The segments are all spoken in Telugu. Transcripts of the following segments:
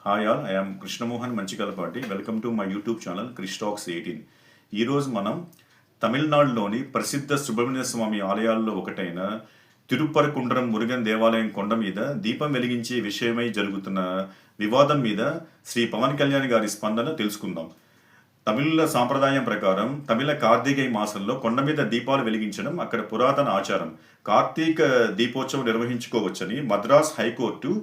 Hi all, I am Krishnamohan Manchikalapati. Welcome to my YouTube channel క్రిస్టాక్స్ 18. ఈరోజు మనం తమిళనాడులోని ప్రసిద్ధ సుబ్రహ్మణ్య స్వామి ఆలయాల్లో ఒకటైన తిరుపరకుండ్రం మురుగన్ దేవాలయం కొండ మీద దీపం వెలిగించే విషయమై జరుగుతున్న వివాదం మీద శ్రీ పవన్ కళ్యాణ్ గారి స్పందన తెలుసుకుందాం. తమిళ సాంప్రదాయం ప్రకారం తమిళ కార్తీక మాసంలో కొండ మీద దీపాలు వెలిగించడం అక్కడ పురాతన ఆచారం. కార్తీక దీపోత్సవం నిర్వహించుకోవచ్చని మద్రాస్ హైకోర్టు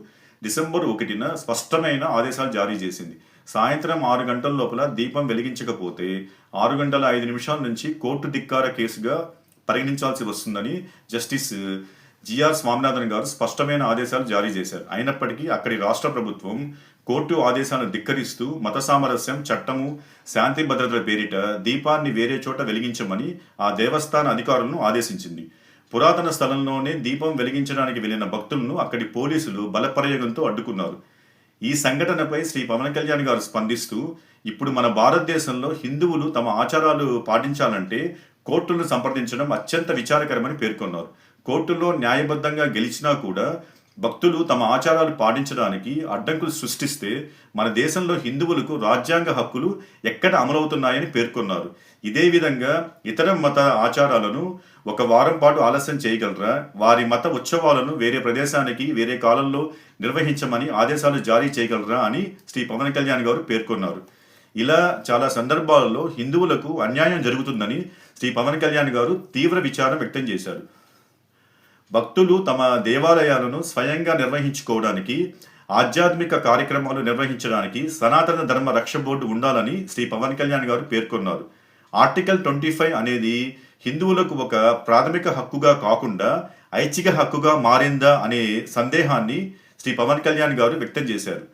డిసెంబర్ 1న స్పష్టమైన ఆదేశాలు జారీ చేసింది. సాయంత్రం 6 గంటల లోపల దీపం వెలిగించకపోతే 6 గంటల 5 నిమిషాల నుంచి కోర్టు ధిక్కార కేసుగా పరిగణించాల్సి వస్తుందని జస్టిస్ జిఆర్ స్వామినాథన్ గారు స్పష్టమైన ఆదేశాలు జారీ చేశారు. అయినప్పటికీ అక్కడి రాష్ట్ర ప్రభుత్వం కోర్టు ఆదేశాలను ధిక్కరిస్తూ మత సామరస్యం, చట్టము, శాంతి భద్రతల పేరిట దీపాన్ని వేరే చోట వెలిగించమని ఆ దేవస్థాన అధికారులను ఆదేశించింది. పురాతన స్థలంలోనే దీపం వెలిగించడానికి వెళ్లిన భక్తులను అక్కడి పోలీసులు బలప్రయోగంతో అడ్డుకున్నారు. ఈ సంఘటనపై శ్రీ పవన్ కళ్యాణ్ గారు స్పందిస్తూ, ఇప్పుడు మన భారతదేశంలో హిందువులు తమ ఆచారాలు పాటించాలంటే కోర్టులను సంప్రదించడం అత్యంత విచారకరమని పేర్కొన్నారు. కోర్టులో న్యాయబద్ధంగా గెలిచినా కూడా భక్తులు తమ ఆచారాలు పాటించడానికి అడ్డంకులు సృష్టిస్తే మన దేశంలో హిందువులకు రాజ్యాంగ హక్కులు ఎక్కడ అమలవుతున్నాయని పేర్కొన్నారు. ఇదే విధంగా ఇతర మత ఆచారాలను ఒక వారం పాటు ఆలస్యం చేయగలరా, వారి మత ఉత్సవాలను వేరే ప్రదేశానికి వేరే కాలంలో నిర్వహించమని ఆదేశాలు జారీ చేయగలరా అని శ్రీ పవన్ కళ్యాణ్ గారు పేర్కొన్నారు. ఇలా చాలా సందర్భాలలో హిందువులకు అన్యాయం జరుగుతుందని శ్రీ పవన్ కళ్యాణ్ గారు తీవ్ర విచారం వ్యక్తం చేశారు. భక్తులు తమ దేవాలయాలను స్వయంగా నిర్వహించుకోవడానికి, ఆధ్యాత్మిక కార్యక్రమాలు నిర్వహించడానికి సనాతన ధర్మ రక్ష బోర్డు ఉండాలని శ్రీ పవన్ కళ్యాణ్ గారు పేర్కొన్నారు. ఆర్టికల్ 25 అనేది హిందువులకు ఒక ప్రాథమిక హక్కుగా కాకుండా ఐచ్ఛిక హక్కుగా మారిందా అనే సందేహాన్ని శ్రీ పవన్ కళ్యాణ్ గారు వ్యక్తం చేశారు.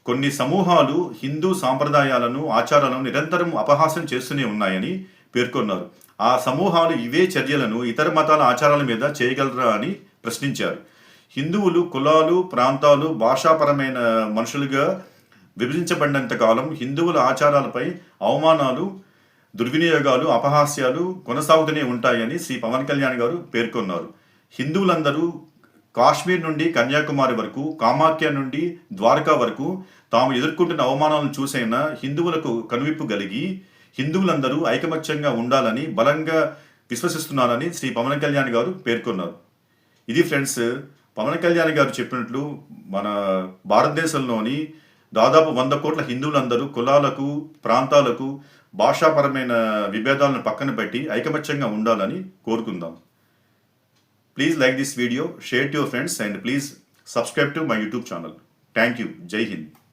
కొన్ని సమూహాలు హిందూ సాంప్రదాయాలను, ఆచారాలను నిరంతరం అపహాస్యం చేస్తూనే ఉన్నాయని పేర్కొన్నారు. ఆ సమూహాలు ఇవే చర్యలను ఇతర మతాల ఆచారాల మీద చేయగలరా అని ప్రశ్నించారు. హిందువులు కులాలు, ప్రాంతాలు, భాషాపరమైన మనుషులుగా విభజించబడినంత కాలం హిందువుల ఆచారాలపై అవమానాలు, దుర్వినియోగాలు, అపహాస్యాలు కొనసాగుతూనే ఉంటాయని శ్రీ పవన్ కళ్యాణ్ గారు పేర్కొన్నారు. హిందువులందరూ కాశ్మీర్ నుండి కన్యాకుమారి వరకు, కామాఖ్య నుండి ద్వారకా వరకు తాము ఎదుర్కొంటున్న అవమానాలను చూసైనా హిందువులకు కనువిప్పు కలిగి హిందువులందరూ ఐకమత్యంగా ఉండాలని బలంగా విశ్వసిస్తున్నారని శ్రీ పవన్ కళ్యాణ్ గారు పేర్కొన్నారు. ఇది ఫ్రెండ్స్, పవన్ కళ్యాణ్ గారు చెప్పినట్లు మన భారతదేశంలోని దాదాపు 100 కోట్ల హిందువులందరూ కులాలకు, ప్రాంతాలకు, భాషాపరమైన విభేదాలను పక్కన పెట్టి ఐకమత్యంగా ఉండాలని కోరుకుందాం. Please like this video, share to your friends and please subscribe to my YouTube channel. Thank you. జై హింద్.